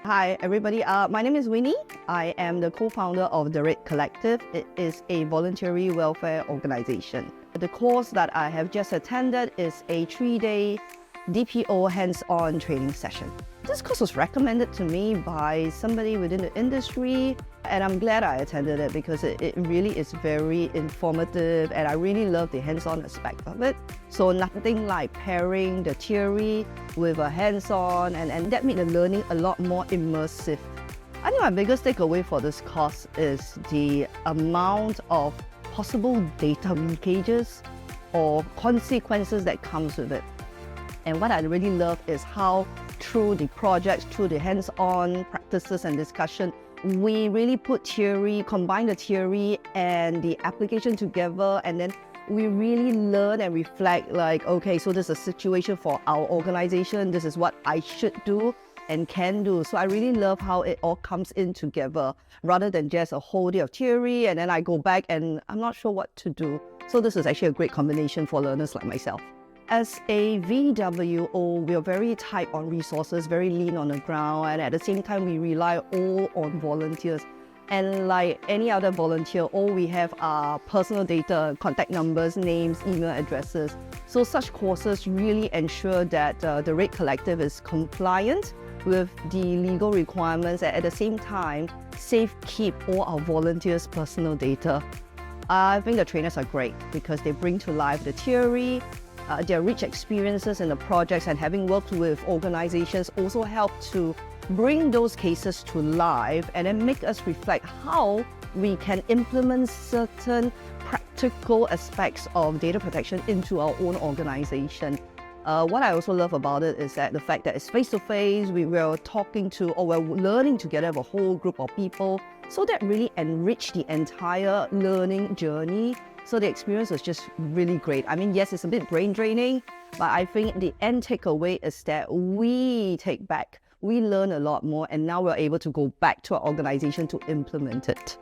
Hi, everybody. My name is Winnie. I am the co-founder of the Red Collective. It is a voluntary welfare organization. The course that I have just attended is a 3-day DPO hands-on training session. This course was recommended to me by somebody within the industry, and I'm glad I attended it because it really is very informative, and I really love the hands-on aspect of it. So nothing like pairing the theory with a hands-on, and that made the learning a lot more immersive. I think my biggest takeaway for this course is the amount of possible data leakages or consequences that comes with it. And what I really love is how through the projects, through the hands-on practices and discussion, we really combine the theory and the application together, and then we really learn and reflect like, okay, so this is a situation for our organization, this is what I should do and can do. So I really love how it all comes in together rather than just a whole day of theory and then I go back and I'm not sure what to do. So this is actually a great combination for learners like myself. As a VWO, we are very tight on resources, very lean on the ground, and at the same time, we rely all on volunteers. And like any other volunteer, all we have are personal data, contact numbers, names, email addresses. So such courses really ensure that the Red Collective is compliant with the legal requirements and at the same time, safekeep all our volunteers' personal data. I think the trainers are great because they bring to life the theory, their rich experiences in the projects, and having worked with organizations also help to bring those cases to life and then make us reflect how we can implement certain practical aspects of data protection into our own organization. What I also love about it is that the fact that it's face-to-face, we're talking to or we're learning together with a whole group of people. So that really enriched the entire learning journey. So the experience was just really great. I mean, yes, it's a bit brain draining, but I think the end takeaway is that we learn a lot more, and now we're able to go back to our organization to implement it.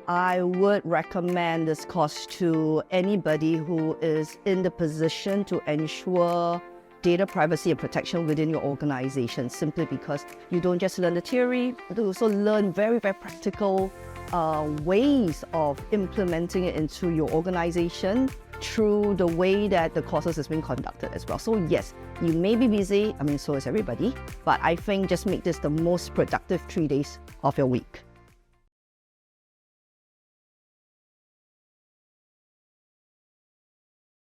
I would recommend this course to anybody who is in the position to ensure data privacy and protection within your organization, simply because you don't just learn the theory, but you also learn very, very practical ways of implementing it into your organization through the way that the courses is being conducted as well. So yes, you may be busy, I mean, so is everybody, but I think just make this the most productive 3 days of your week.